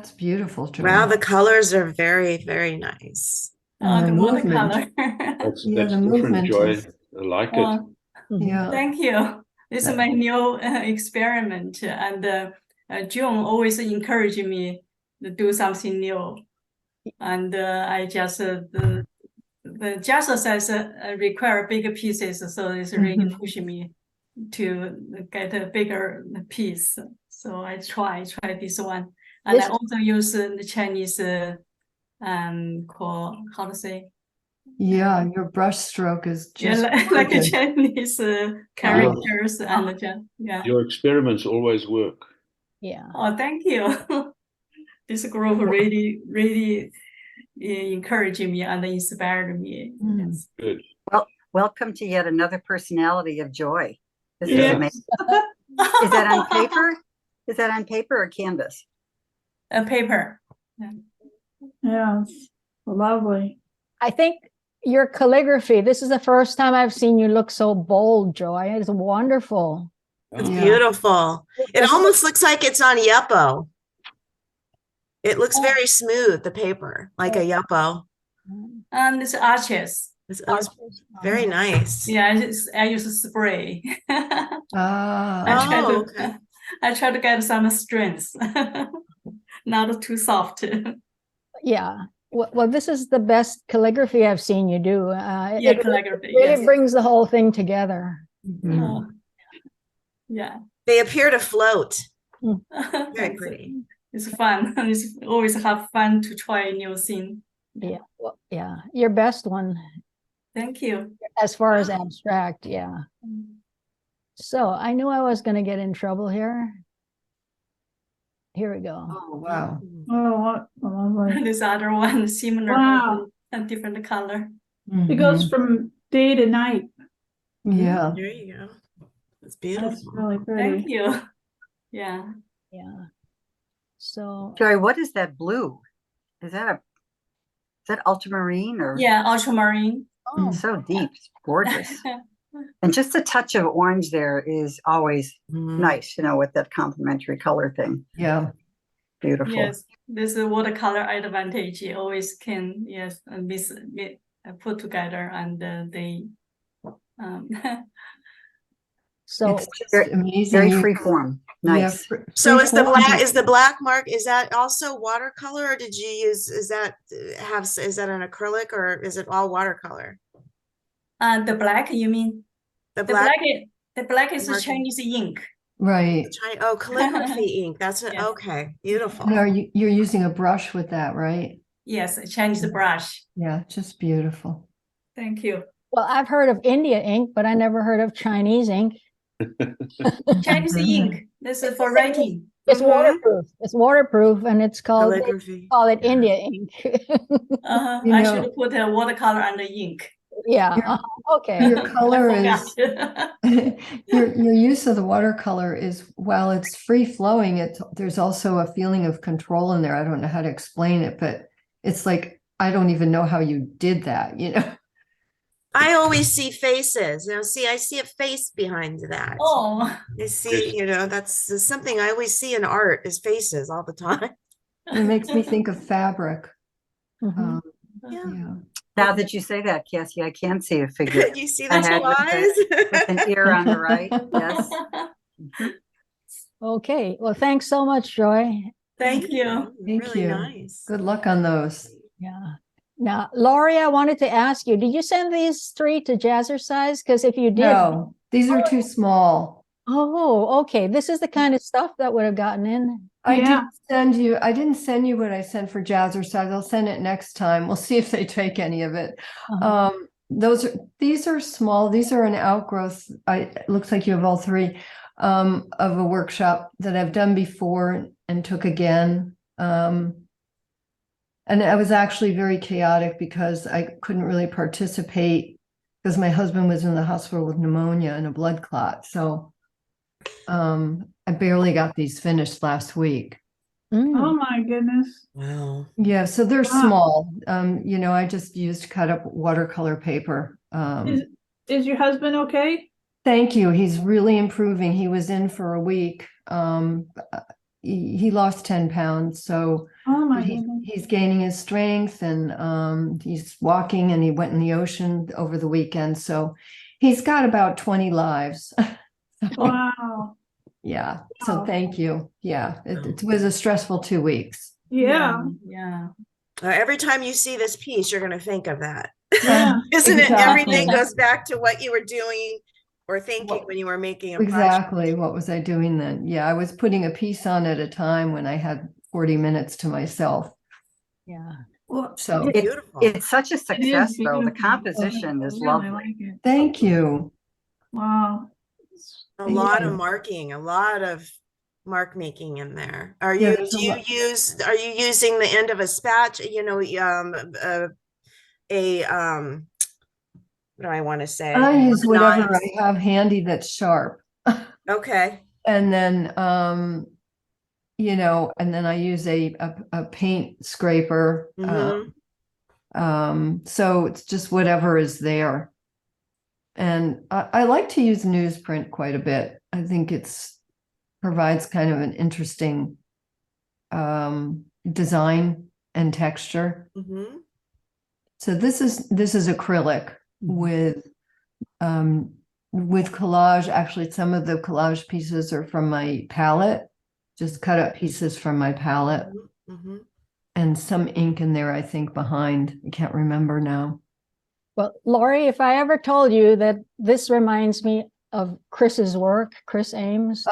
That's beautiful, Wow, Joy. the colors are very, very nice. And the The movement. watercolor. Yeah, That's the different, movement Joy. is, I like it. Well, yeah. thank you. This is That- my new experiment, and June always encouraging me to do something new. And I just the jazzercise require bigger pieces, so it's really pushing me to get a bigger piece. So I try this one, and I also use the Chinese called how to say. Yeah, your brush stroke is Yeah, just like a gorgeous. Chinese characters and yeah. Your experiments always work. Yeah. Oh, thank you. This group really encouraging me and inspired me. Yes. Good. Well, welcome to yet another personality of Joy. This is Yeah. amazing. Is that on paper? Is that on paper or canvas? A paper. Yeah, it's lovely. I think your calligraphy, this is the first time I've seen you look so bold, Joy. It's wonderful. It's Yeah. beautiful. It almost looks like it's on Yuppo. It looks very smooth, the paper, like a Yuppo. And it's arches. It's very nice. Yeah, I use spray. Ah, Oh, okay. I try to get some strength, not too soft. Yeah. Well, this is the best calligraphy I've seen you do. Yeah, It calligraphy. really Yes. brings the whole thing together. Oh, yeah. They appear to float. Very Thanks. pretty. It's fun. It's always have fun to try a new thing. Yeah. Well, yeah. Your best one Thank you. as far as abstract. Yeah. So I knew I was going to get in trouble here. Here we go. oh, wow. Oh, what lovely. This other one similar, Wow. but a different color. It goes Mhm. from day to night. Yeah. There you go. It's That's beautiful. really pretty. Thank you. Yeah. Yeah. So Joy, what is that blue? Is that ultramarine or Yeah, ultramarine. oh, so deep? It's gorgeous. And just a touch of orange there is always Mhm. nice, with that complementary color thing. Yeah. Beautiful. Yes, this is watercolor advantage. You always can, yes, put together and they so It's just Very- amazing. Very You- free form. yeah, Nice. So is the free-form, black, is the black mark, is that also watercolor, or did you use, is that an acrylic, or is it all watercolor? the black, you mean? The The black, black is a Marking. Chinese ink. Right. oh, calligraphy ink. That's Yes. okay. Beautiful. And you're using a brush with that, right? Yes, a Chinese brush. Yeah, just beautiful. Thank you. well, I've heard of India ink, but I never heard of Chinese ink. Chinese ink. This is for writing. It's Mhm. waterproof. It's waterproof, and it's called they Calligraphy. call it Yeah. India ink. You I know- should put a watercolor and the ink. Yeah. Your- Okay. Your color I is forgot. your use of the watercolor is, while it's free flowing, there's also a feeling of control in there. I don't know how to explain it, but it's like I don't even know how you did that. I always see faces. I see a face behind that. Oh, I see, that's something I always see in art is faces all the time. It makes me think of fabric. Mhm. Um, Yeah. yeah. Now that you say that, Cassie, I can see a figure You see I the had two with an eyes? ear on the right. Yes. Okay. Well, thanks so much, Joy. thank you. Thank Really you. nice. Good luck on those. Yeah. Now, Laurie, I wanted to ask you, did you send these 3 to Jazzercise? Because if you did, No, these are too small. oh, okay. This is the kind of stuff that would have gotten in. I Yeah. didn't send you what I sent for Jazzercise. I'll send it next time. We'll see if they take any of it. Uh-huh. These are small. These are an outgrowth. It looks like you have all 3 of a workshop that I've done before and took again. And I was actually very chaotic because I couldn't really participate because my husband was in the hospital with pneumonia and a blood clot. So I barely got these finished last week. Mm. Oh my goodness. Wow. Yeah, so they're Wow. small. I just used cut up watercolor paper. Is your husband okay? Thank you. He's really improving. He was in for a week. he lost 10 pounds. So Oh my but goodness. he's gaining his strength, and he's walking, and he went in the ocean over the weekend. So he's got about 20 lives. Wow. Yeah. So Wow. thank you. Yeah. It was a stressful 2 weeks. Yeah. Yeah. Every time you see this piece, you're going to think of that. Yeah. Isn't it? Exactly. Everything goes back to what you were doing or thinking Well, when you were making a project. Exactly. What was I doing then? Yeah, I was putting a piece on at a time when I had 40 minutes to myself. Yeah. Well, So It's beautiful. It's such a it is success, though. The beautiful. composition I is really lovely. like it. thank you. Wow. A Thank lot you. of marking, a lot of mark making in there. Are Yeah, you, there's a do you lot. use, are you using the end of a spatch, you know, what do I want to say? I use whatever Knives. I have handy that's sharp. Okay. And then you know, and then I use a paint scraper. Mhm. So it's just whatever is there. And I like to use newsprint quite a bit. I think it's provides kind of an interesting design and texture. Mhm. So this is acrylic with collage. Actually, some of the collage pieces are from my palette, just cut up pieces from my palette, Mhm. and some ink in there, I think, behind. I can't remember now. Well, Lori, if I ever told you that this reminds me of Chris's work, Chris Ames,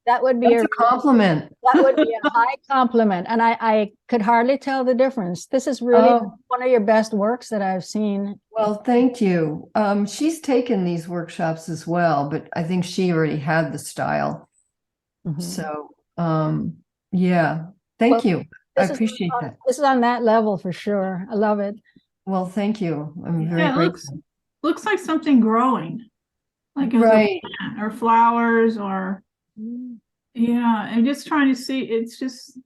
that would be That's a compliment. that would be a high compliment. And I could hardly tell the difference. This is really Oh. one of your best works that I've seen. Well, thank you. She's taken these workshops as well, but I think she already had the style. Mhm. So, yeah, thank Well, you. I This is appreciate on- that. This is on that level for sure. I love it. Well, thank you. I'm very Yeah, it grateful. looks like something growing. Like it was a Right. plant or flowers or yeah, I'm just trying to see. It's just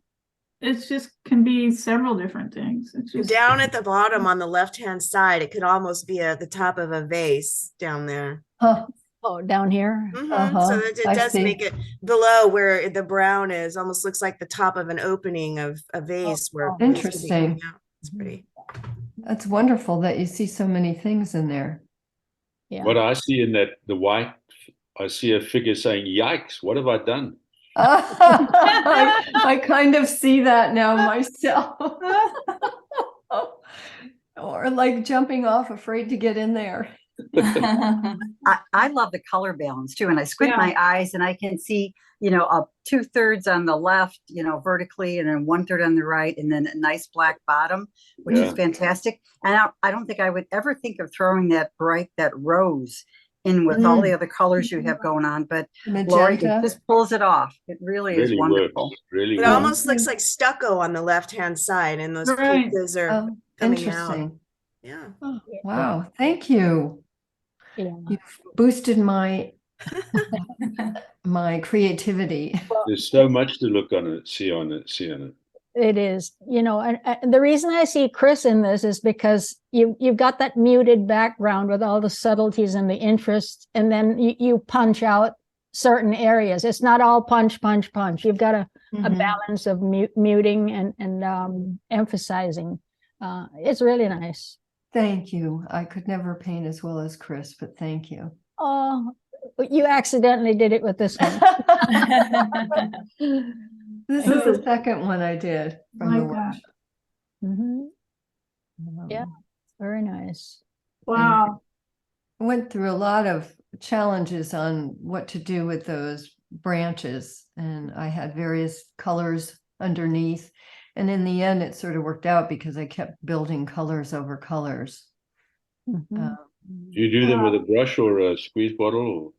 can be several different things. It's just Down at the bottom on the left-hand side, it could almost be at the top of a vase down there. Huh. Oh, down here. Mhm. Uh-huh. So that it I does see. make it below where the brown is, almost looks like the top of an opening of a vase where oh. things could be Interesting. coming out. It's pretty. That's wonderful that you see so many things in there. Yeah. What I see in that, the white, I see a figure saying, "Yikes, what have I done?" I kind of see that now myself. Or like jumping off, afraid to get in there. I love the color balance too. And I squint Yeah. my eyes and I can see, up 2/3 on the left, vertically, and then 1/3 on the right, and then a nice black bottom, which is Yeah. fantastic. And I don't think I would ever think of throwing that rose in with all the other colors you have going on. But Lori, it Magenta. just pulls it off. It really is Really wonderful. works. Really It Oh, works. almost looks like stucco on the left-hand side, and those Right. pieces are Oh, coming out. interesting. Yeah. Oh, wow. Thank you. Yeah. You've boosted my creativity. There's so much to look on it, see on it. It is, and the reason I see Chris in this is because you've got that muted background with all the subtleties and the interest, and then you punch out certain areas. It's not all punch, punch, punch. You've got a Mhm. balance of muting and emphasizing. It's really nice. Thank you. I could never paint as well as Chris, but thank you. Oh, you accidentally did it with this one. This is the second one I did from the Like that. workshop. Mhm. Yeah. Very nice. Wow. Went through a lot of challenges on what to do with those branches, and I had various colors underneath. And in the end, it sort of worked out because I kept building colors over colors. Mhm. Do you do them with a brush or a squeeze bottle?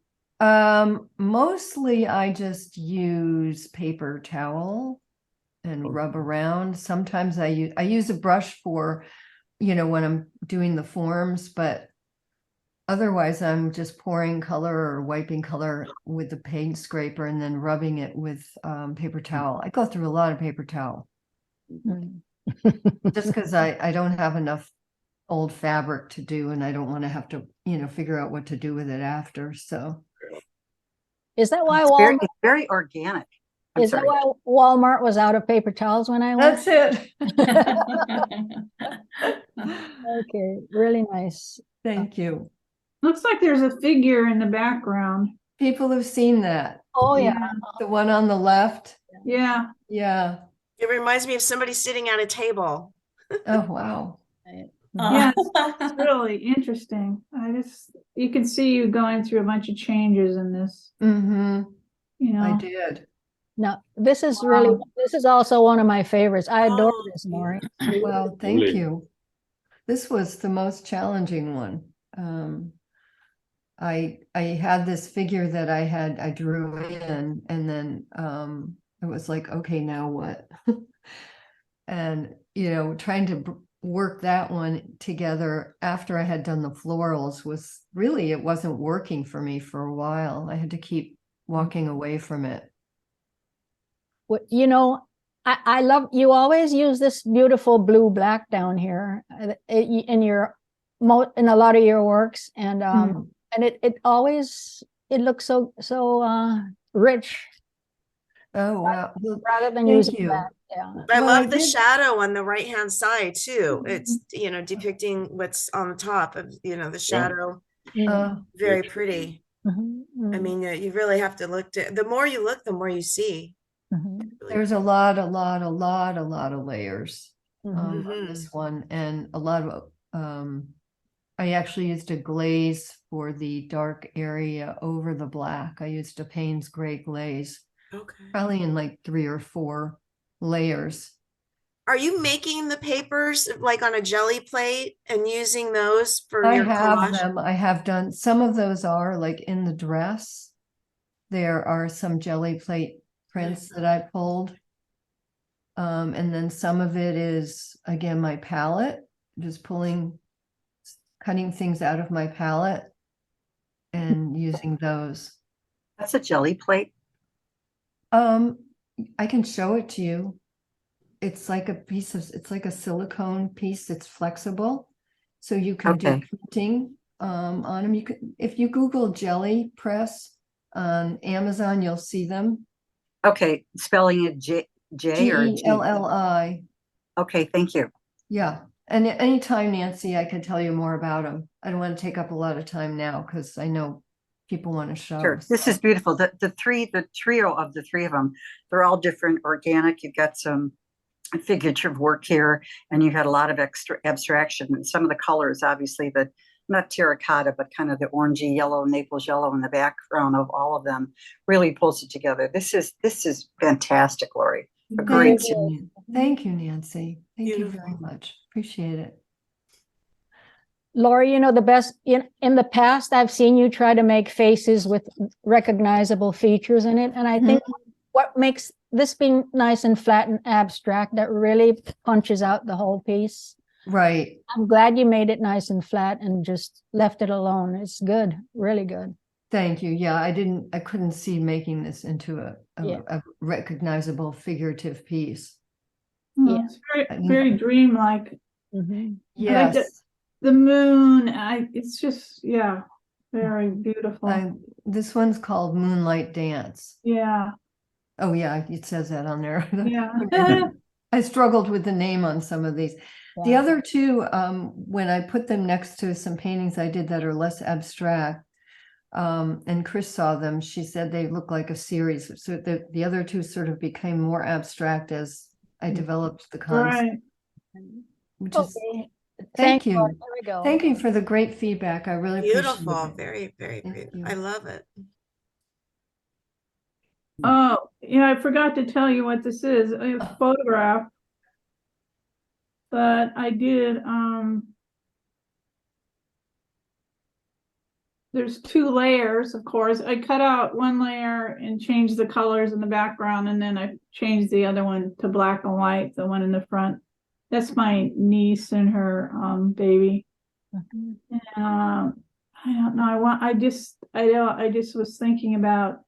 Mostly I just use paper towel and rub around. Sometimes I use a brush for, when I'm doing the forms, but otherwise I'm just pouring color or wiping color with the paint scraper and then rubbing it with paper towel. I go through a lot of paper towel Mhm. just because I don't have enough old fabric to do, and I don't want to have to, figure out what to do with it after. So Is that why It's Walmart? very organic. I'm Is that sorry. why Walmart was out of paper towels when I went? That's it. Okay, really nice. Thank you. Looks like there's a figure in the background. People have seen that. Oh, yeah. The one on the left. Yeah. Yeah. It reminds me of somebody sitting at a table. Oh, wow. Yeah, it's really interesting. You can see you going through a bunch of changes in this, Mm-hmm. you I know. did. No, this is really, Wow. this is also one of my favorites. I adore Oh, this, Maury. Well, thank Lovely. you. This was the most challenging one. I had this figure that I drew in, and then it was like, okay, now what? And trying to work that one together after I had done the florals was really, it wasn't working for me for a while. I had to keep walking away from it. You know, I love, you always use this beautiful blue black down here in in a lot of your works. And and it always, it looks so rich Oh, wow. Well, rather than thank using you. that. Yeah. I Well, I love the did- shadow on the right-hand side too. It's, depicting what's on the top of, the shadow. Very pretty. Mhm, I mean, you really have to look the more you look, the more you see. mhm, Really. There's a lot of layers mhm. on this one, and a lot of I actually used a glaze for the dark area over the black. I used a Payne's gray glaze, Okay. probably in like 3 or 4 layers. Are you making the papers like on a jelly plate and using those for I your have collage? them. I have done some of those are like in the dress. There are some jelly plate prints that I pulled. And then some of it is, again, my palette, just cutting things out of my palette and using those. That's a jelly plate. I can show it to you. It's like it's like a silicone piece. It's flexible. So you can do Okay. printing on them. You can, if you Google jelly press on Amazon, you'll see them. Okay, spelling it J or G? Gelli. Okay, thank you. Yeah. And anytime, Nancy, I can tell you more about them. I don't want to take up a lot of time now because I know people want to show. Sure. This is beautiful. The trio of the 3 of them, they're all different, organic. You've got some figurative work here, and you had a lot of extra abstraction. Some of the colors, obviously, not terracotta, but kind of the orangey yellow, Naples yellow in the background of all of them really pulls it together. This is fantastic, Lori. Agreed. Thank you, Nancy. Thank you Beautiful. very much. Appreciate it. Lori, the best in the past, I've seen you try to make faces with recognizable features in it. And I think what makes this being nice and flat and abstract, that really punches out the whole piece. Right. I'm glad you made it nice and flat and just left it alone. It's good, really good. Thank you. Yeah, I couldn't see making this into a recognizable figurative piece. Yeah. It's very dreamlike. Mhm. Yes. I like the moon. It's just, yeah, very beautiful. This one's called Moonlight Dance. Yeah. Oh yeah, it says that on there. Yeah. I struggled with the name on some of these. The Yeah. other two, when I put them next to some paintings I did that are less abstract, and Chris saw them, she said they look like a series. So the other two sort of became more abstract as I developed the concept, Right. which is, Okay. thank you. Lori. There we go. Thank you for the great feedback. I really Beautiful. appreciate it. Very, very Thank pretty. you. I love it. Oh, yeah, I forgot to tell you what this is. A photograph. But I did, there's 2 layers, of course. I cut out 1 layer and changed the colors in the background, and then I changed the other one to black and white, the one in the front. That's my niece and her baby. Mhm. I don't know. I just was thinking about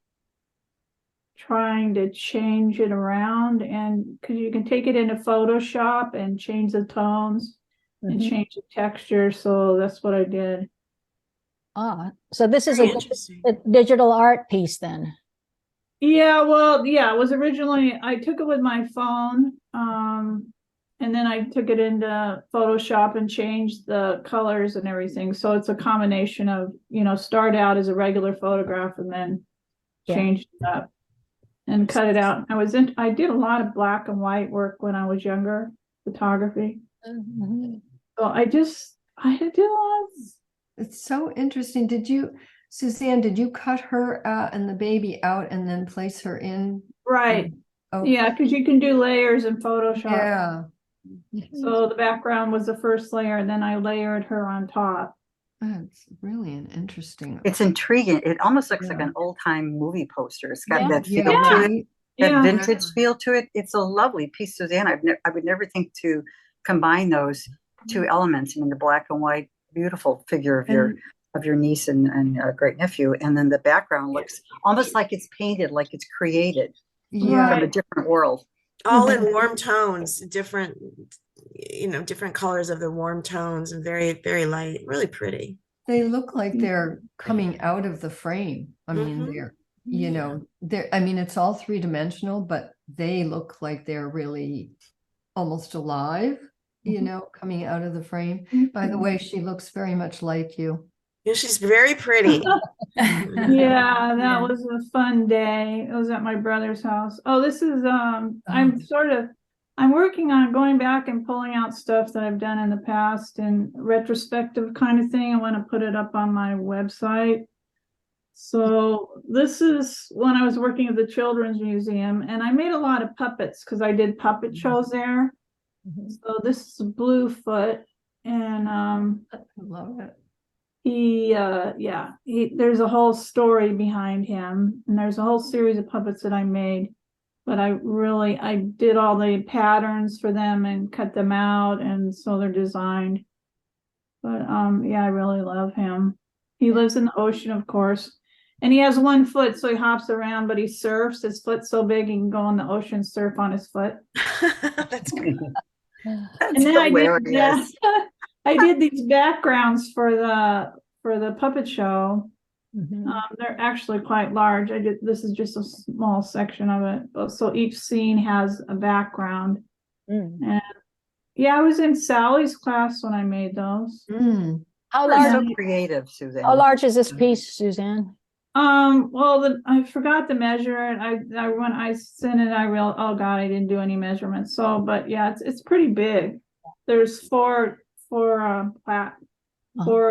trying to change it around, and because you can take it into Photoshop and change the tones and Mhm. change the texture. So that's what I did. So this is Very interesting. a digital art piece then. Yeah, well, yeah, it was originally, I took it with my phone, and then I took it into Photoshop and changed the colors and everything. So it's a combination of, start out as a regular photograph and then Yeah. changed it up and cut it out. I did a lot of black and white work when I was younger, photography. Mhm. So I did a lot of, It's so interesting. Suzanne, did you cut her and the baby out and then place her in? right. Oh, Yeah, because you can do layers in Photoshop. yeah. So the background was the first layer, and then I layered her on top. That's really an interesting. It's intriguing. It almost looks like Yeah. an old time movie poster. It's got Yeah. that feel Yeah, to it, right? that Yeah. vintage feel to it. It's a lovely piece, Suzanne. I would never think to combine those two elements. I mean, the black and white, beautiful figure of And your niece and great nephew, and then the background looks almost like it's painted, like it's created yeah, from a Right. different world. All in warm tones, different colors of the warm tones, and very, very light, really pretty. they look like they're coming out of the frame. I mean, Mhm. I mean, it's all three-dimensional, but they look like they're really almost alive, coming out of the frame. By the way, she looks very much like you. Yeah, she's very pretty. Yeah, that was a fun day. It was at my brother's house. Oh, this is I'm working on going back and pulling out stuff that I've done in the past and retrospective kind of thing. I want to put it up on my website. So this is when I was working at the Children's Museum, and I made a lot of puppets because I did puppet shows there. Mhm. So this is Bluefoot, and I love it. there's a whole story behind him, and there's a whole series of puppets that I made, but I did all the patterns for them and cut them out, and so they're designed. But I really love him. He lives in the ocean, of course, and he has one foot, so he hops around, but he surfs. His foot's so big he can go in the ocean, surf on his foot. That's good. That's And then hilarious. I did these backgrounds for the puppet show. Mhm. They're actually quite large. This is just a small section of it. So each scene has a background. Mm. And yeah, I was in Sally's class when I made those. Mm. How You're large? so creative, Suzanne. How large is this piece, Suzanne? Well, I forgot to measure it. When I sent it, oh God, I didn't do any measurements. So, but yeah, it's pretty big. There's four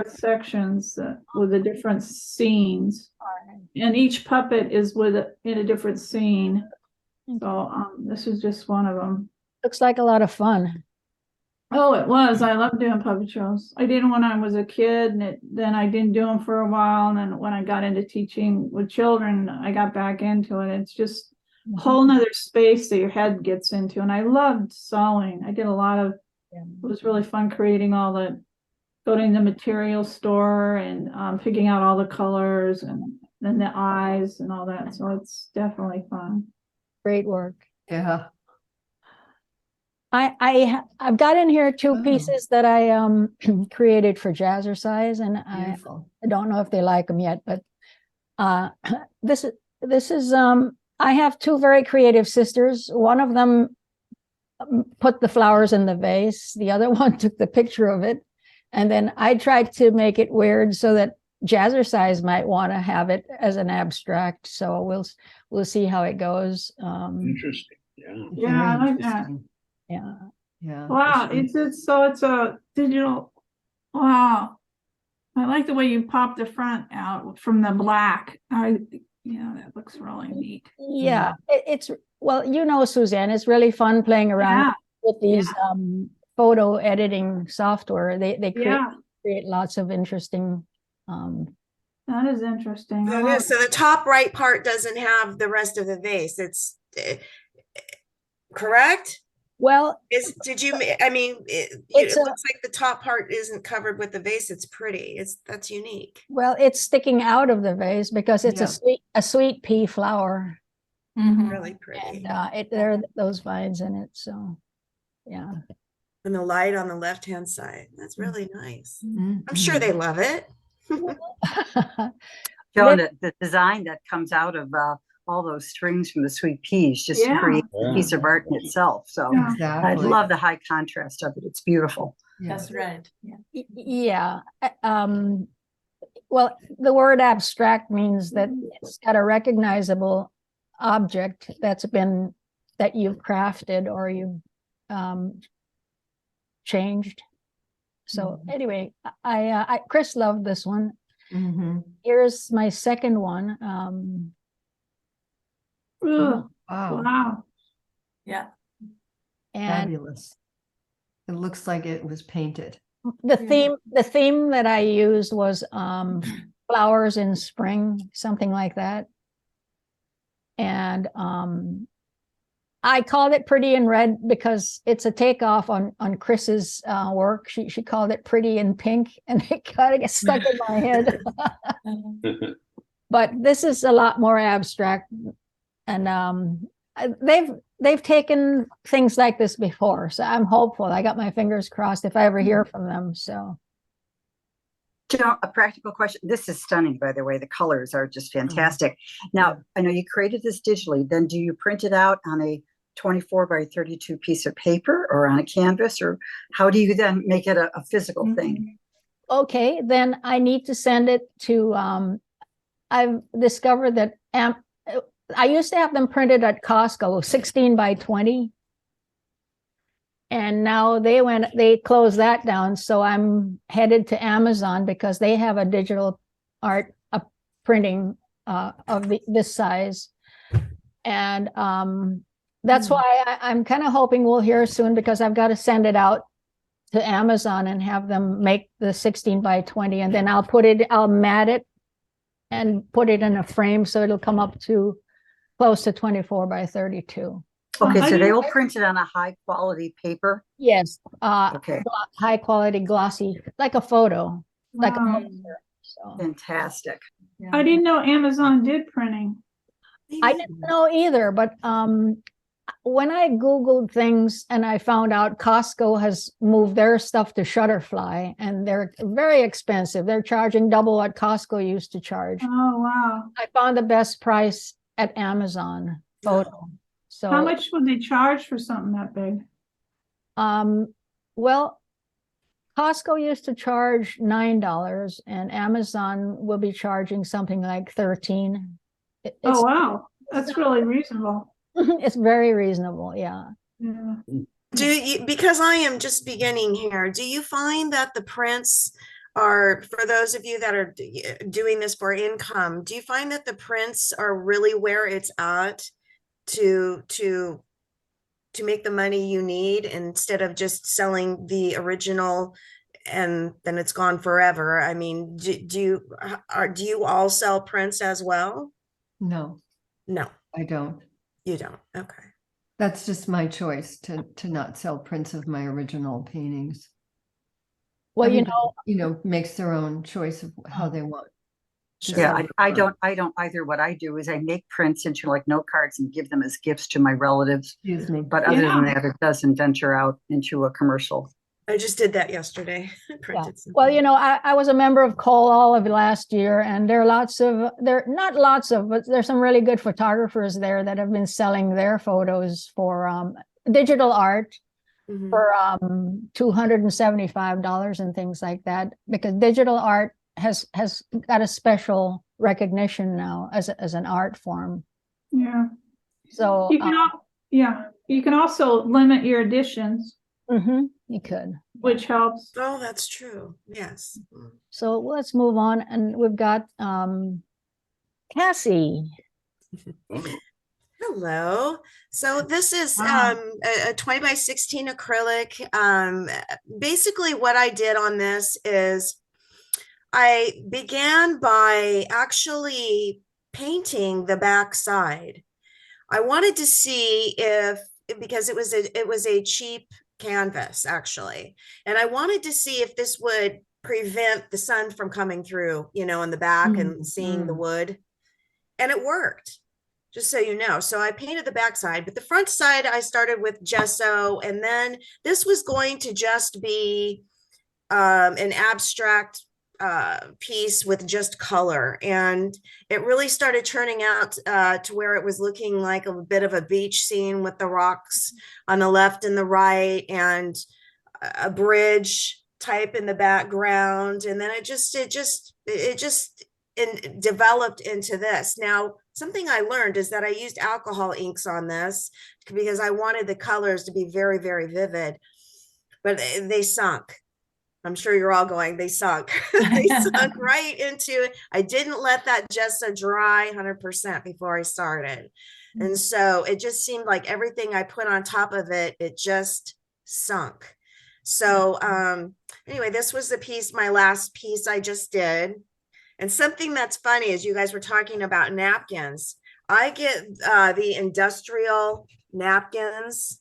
sections with the different scenes, and each puppet is in a different scene. So this is just one of them. Looks like a lot of fun. Oh, it was. I love doing puppet shows. I did them when I was a kid, and then I didn't do them for a while. And then when I got into teaching with children, I got back into it. It's just a whole nother space that your head gets into. And I loved sewing. I did a lot of, it was really fun creating going to the material store and picking out all the colors and then the eyes and all that. So it's definitely fun. Great work. Yeah. I've got in here two Oh. pieces that I created for Jazzercise, and I don't know if they like them yet, but this is I have two very creative sisters. One of them put the flowers in the vase. The other one took the picture of it, and then I tried to make it weird so that Jazzercise might want to have it as an abstract. So we'll see how it goes. Interesting. Yeah. Yeah, I like that. Yeah. Yeah. Wow, it's a digital. Wow, I like the way you pop the front out from the black. That looks really neat. Yeah, it's well, Suzanne, it's really fun playing around with these photo editing software. They create lots of interesting. That is interesting. That is. So the top right part doesn't have the rest of the vase. It's correct. Well, it looks like the top part isn't covered with the vase. It's pretty. That's unique. Well, it's sticking out of the vase because it's a sweet pea flower. Really pretty. And there are those vines in it. So, yeah. And the light on the left-hand side. That's really nice. Mm-hmm. I'm sure they love it. Joan, the design that comes out of all those strings from the sweet peas just to Yeah. create a Yeah. piece of art in itself. So Yeah. I Exactly. love the high contrast of it. It's beautiful. Yeah. That's right. Yeah. Yeah. Well, the word abstract means that it's got a recognizable object that you've crafted or you've changed. So anyway, Chris loved this one. Mhm. Here's my second one. Ugh, Wow. wow. Yeah. And Fabulous. It looks like it was painted. the theme that I used was flowers in spring, something like that. And I called it Pretty in Red because it's a takeoff on Chris's work. She called it Pretty in Pink, and it kind of gets stuck in my head. But this is a lot more abstract, and they've taken things like this before, so I'm hopeful. I got my fingers crossed if I ever hear from them. So Joe, a practical question. This is stunning, by the way. The colors are just fantastic. Now, I know you created this digitally. Then do you print it out on a 24 by 32 piece of paper or on a canvas, or how do you then make it a physical thing? okay, then I need to send it to. I've discovered that I used to have them printed at Costco, 16 by 20. And now they closed that down. So I'm headed to Amazon because they have a digital art printing of this size. And that's why I'm kind of hoping we'll hear soon, because I've got to send it out to Amazon and have them make the 16 by 20. And then I'll mat it and put it in a frame so it'll come up to close to 24 by 32. Okay, I so they didn't- will print it on a high quality paper. Yes, Okay, high quality, glossy, like a photo, like a Wow. poster. So fantastic. I didn't know Amazon did printing. I didn't know either, but when I Googled things and I found out Costco has moved their stuff to Shutterfly, and they're very expensive. They're charging double what Costco used to charge. Oh, wow. I found the best price at Amazon photo. So How much would they charge for something that big? well, Costco used to charge $9 and Amazon will be charging something like 13. Oh, wow. That's really reasonable. It's very reasonable, yeah. Yeah. Do you, because I am just beginning here, do you find that the prints are, for those of you that are doing this for income, do you find that the prints are really where it's at to make the money you need, instead of just selling the original and then it's gone forever? I mean, do you all sell prints as well? No, No, I don't. you don't. Okay. That's just my choice to not sell prints of my original paintings. Well, Everybody, makes their own choice of how they want. to Yeah, sell I their art. don't either. What I do is I make prints into like note cards and give them as gifts to my relatives. Excuse me. But other than Yeah. that, it doesn't venture out into a commercial. I just did that yesterday. Yeah. Printed Well, something. I was a member of Cole Olive last year, and there are not lots of, but there's some really good photographers there that have been selling their photos for digital art Mhm. for $275 and things like that, because digital art has got a special recognition now as an art form. Yeah. So You can, you can also limit your editions, you could. which helps. Oh, that's true. Yes. So let's move on, and we've got Cassie. Hello. So this is Wow. a 20 by 16 acrylic. Basically what I did on this is I began by actually painting the back side. I wanted to see because it was a cheap canvas actually, and I wanted to see if this would prevent the sun from coming through, in the back and seeing the wood, and it worked, just so you know. So I painted the back side, but the front side I started with gesso, and then this was going to just be an abstract piece with just color, and it really started turning out to where it was looking like a bit of a beach scene with the rocks on the left and the right, and a bridge type in the background, and then it just developed into this. Now, something I learned is that I used alcohol inks on this because I wanted the colors to be very, very vivid, but they sunk. I'm sure you're all going, they sunk. They sunk right into it. I didn't let that gesso dry 100% before I started. And so it just seemed like everything I put on top of it, it just sunk. So anyway, this was the piece, my last piece I just did. And something that's funny is you guys were talking about napkins. I get the industrial napkins,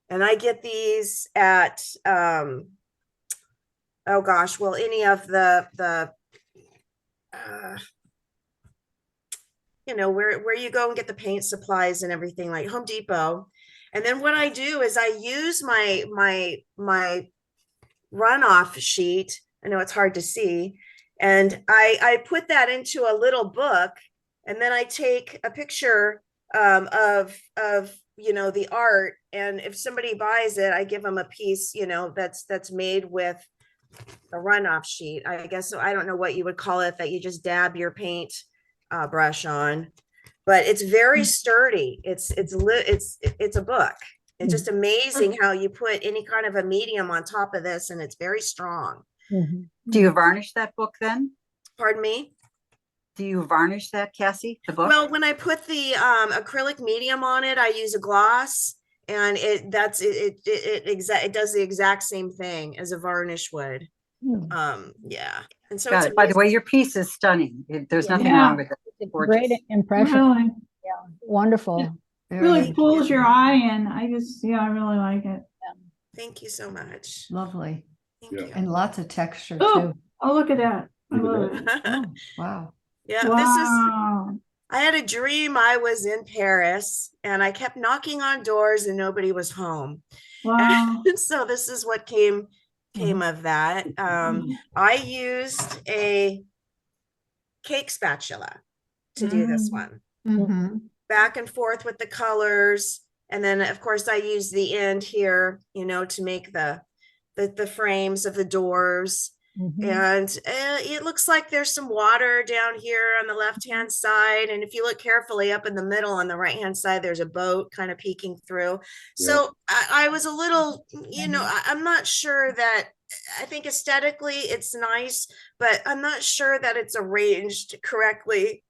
and I get these at oh gosh, well, any of the you know, where you go and get the paint supplies and everything, like Home Depot. And then what I do is I use my runoff sheet. I know it's hard to see. And I put that into a little book, and then I take a picture of you know, the art. And if somebody buys it, I give them a piece, you know, that's made with a runoff sheet, I guess. So I don't know what you would call it, that you just dab your paint brush on, but it's very sturdy. It's a book. It's just amazing how you put any kind of a medium on top of this, and it's very strong. Do you varnish that book then? Pardon me? Do you varnish that, Cassie, the book? Well, when I put the acrylic medium on it, I use a gloss, and it does the exact same thing as a varnish would. Yeah. And so Got it. By the way, your piece is stunning. There's nothing Yeah. wrong with it. It's a Gorgeous. great impression. Really, Wonderful. really pulls your eye in. I really like it. Thank you so much. Lovely. Thank Yeah. you. And lots of texture Oh, too. oh, look at that. I Look love at it. Oh, wow. Yeah, Wow. I had a dream I was in Paris, and I kept knocking on doors and nobody was home. Wow. And so this is what came of that. I used a cake spatula to do this one. Mm-hmm. Back and forth with the colors. And then of course I used the end here, you know, to make the frames of the doors. And it looks like there's some water down here on the left-hand side. And if you look carefully up in the middle on the right-hand side, there's a boat kind of peeking through. So I was a little, you know, I'm not sure that, I think aesthetically it's nice, but I'm not sure that it's arranged correctly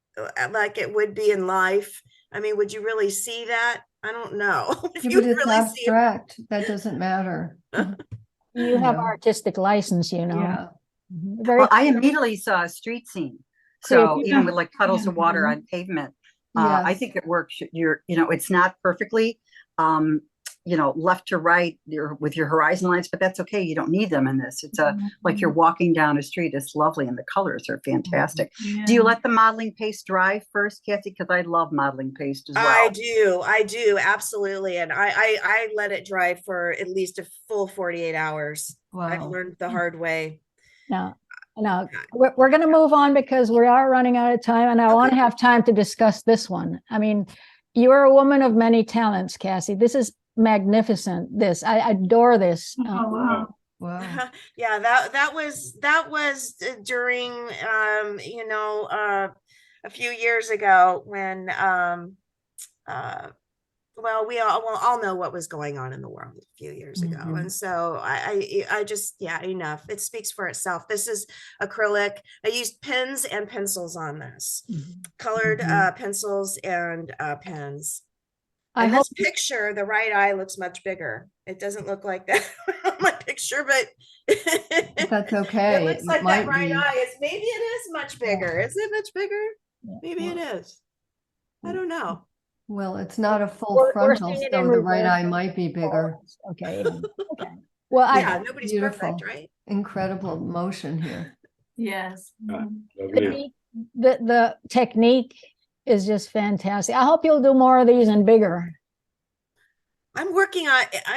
like it would be in life. I mean, would you really see that? I don't know. If Yeah, you but it's really see it. abstract. That doesn't matter. You have Yeah. artistic license, you know. Yeah. Very Well, I immediately saw a street scene. So Creative. even with like puddles of water on pavement, I Yes. think it works. It's not perfectly, left to right with your horizon lines, but that's okay. You don't need them in this. It's like you're walking down a street. It's lovely, and the colors are fantastic. Do you let the modeling paste dry first, Kathy? Because I love modeling paste as well. I do, absolutely. And I let it dry for at least a full 48 hours. I've Wow. learned the hard way. Now, we're going to move on because we are running out of time, and I want to have time to discuss this one. I mean, you're a woman of many talents, Cassie. This is magnificent. I adore this. Oh, wow. Wow. Yeah, that was during a few years ago when well, we all know what was going on in the world a few years ago. And so I just, enough. It speaks for itself. This is acrylic. I used pens and pencils on this, colored pencils and pens. And this picture, the right eye looks much bigger. It doesn't look like that on my picture, but That's okay. it looks like might that right be. eye is, maybe it is much bigger. Is it much bigger? Maybe it is. I don't know. Well, it's not a full We're frontal, seeing it so in the right reverse. eye might be bigger. Okay. Okay. Well, Yeah, nobody's Beautiful. perfect, right? Incredible motion here. Yes. Lovely. the technique is just fantastic. I hope you'll do more of these and bigger. I'm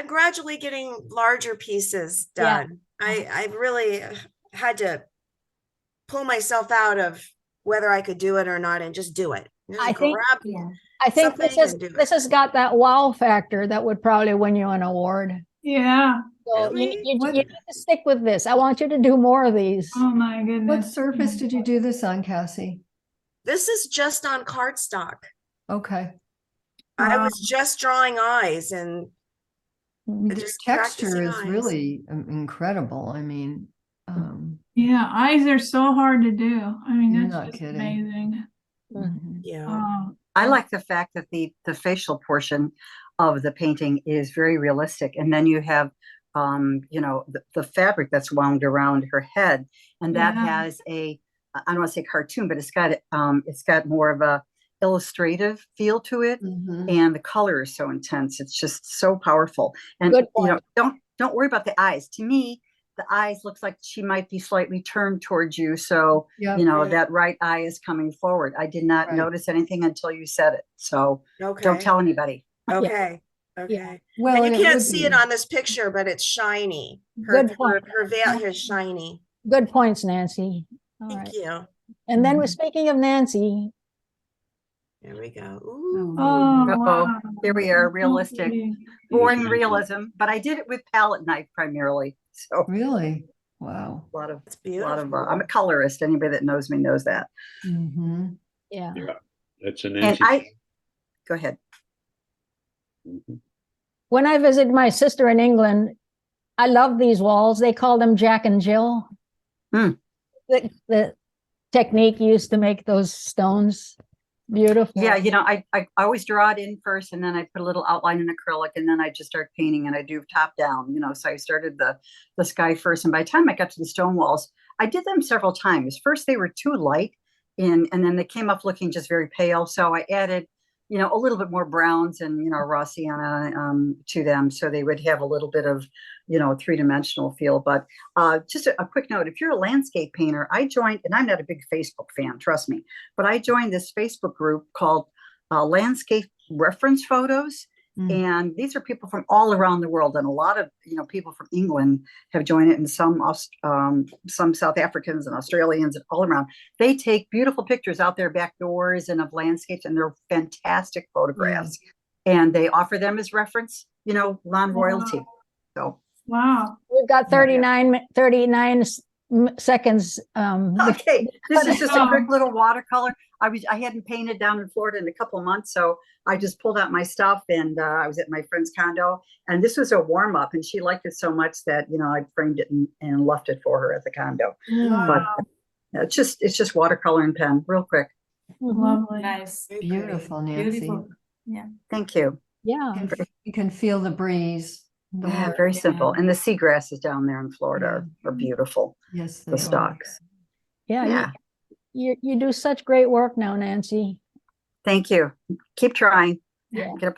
gradually getting larger pieces done. I really had to pull myself out of whether I could do it or not and just do it. Just I think- grab I think this something is and do it. this has got that wow factor that would probably win you an award. Yeah. So Really? you What- need to stick with this. I want you to do more of these. Oh my What goodness. surface did you do this on, Cassie? This is just on cardstock. Okay. I Wow. was just drawing eyes and Your just texture practicing is eyes. really incredible. I mean, Yeah, eyes are so hard to do. I mean, You're that's not just kidding. amazing. mhm. Yeah. Oh, I like the fact that the facial portion of the painting is very realistic, and then you have you know, the fabric that's wound around her head, and that Yeah. has a, I don't want to say cartoon, but it's got more of a illustrative feel to it, Mhm. and the color is so intense. It's just so powerful. And Good you know, point. don't worry about the eyes. To me, the eyes looks like she might be slightly turned towards you, so Yep. you know, Right. that right eye is coming forward. I did not Right. notice anything until you said it. So Okay. don't tell anybody. Okay. Okay. Well, And and you it can't would see be. it on this picture, but it's shiny. Her, Good point. her veil here is shiny. Good points, Nancy. All Thank right. you. And then we're Mhm. speaking of Nancy. There we go. Ooh. oh, Uh-oh. wow. Here we are, So realistic. pretty. Boring Easy. realism, but I did it with palette knife primarily. So Really? Wow. a lot of, It's beautiful. I'm a colorist. Anybody that knows me knows that. Hmm. Yeah. Yeah, that's an And Nancy. go ahead. Mhm. When I visited my sister in England, I love these walls. They call them Jack and Jill. Hmm. The technique used to make those stones beautiful. Yeah, you know, I always draw it in first, and then I put a little outline in acrylic, and then I just start painting, and I do top down, you know. So I started the sky first, and by the time I got to the stone walls, I did them several times. First, they were too light, and then they came up looking just very pale. So I added, you know, a little bit more browns and, you know, raw sienna to them, so they would have a little bit of, you know, three-dimensional feel. But just a quick note: if you're a landscape painter, I joined, and I'm not a big Facebook fan, trust me, but I joined this Facebook group called Landscape Reference Photos. Mm. And these are people from all around the world, and a lot of, you know, people from England have joined it, and some South Africans and Australians and all around. They take beautiful pictures out their back doors and of landscapes, and they're fantastic photographs. And they offer them as reference, you know, non-royalty. So Wow. We've got 39 seconds. okay, this is just a quick Oh. little watercolor. I hadn't painted down in Florida in a couple of months, so I just pulled out my stuff, and I was at my friend's condo, and this was a warm up, and she liked it so much that, you know, I framed it and left it for her at the condo. Mm. But it's just watercolor and pen, real quick. Mhm. Lovely. Nice. Very pretty. Beautiful, Nancy. Beautiful. Yeah. Thank you. Yeah. You can feel the breeze. The Yeah, wind. very simple. And the seagrasses down there in Florida are beautiful. Yes, they The are. stalks. Yeah. Yeah. You do such great work now, Nancy. Thank you. Keep trying. Yeah. Get a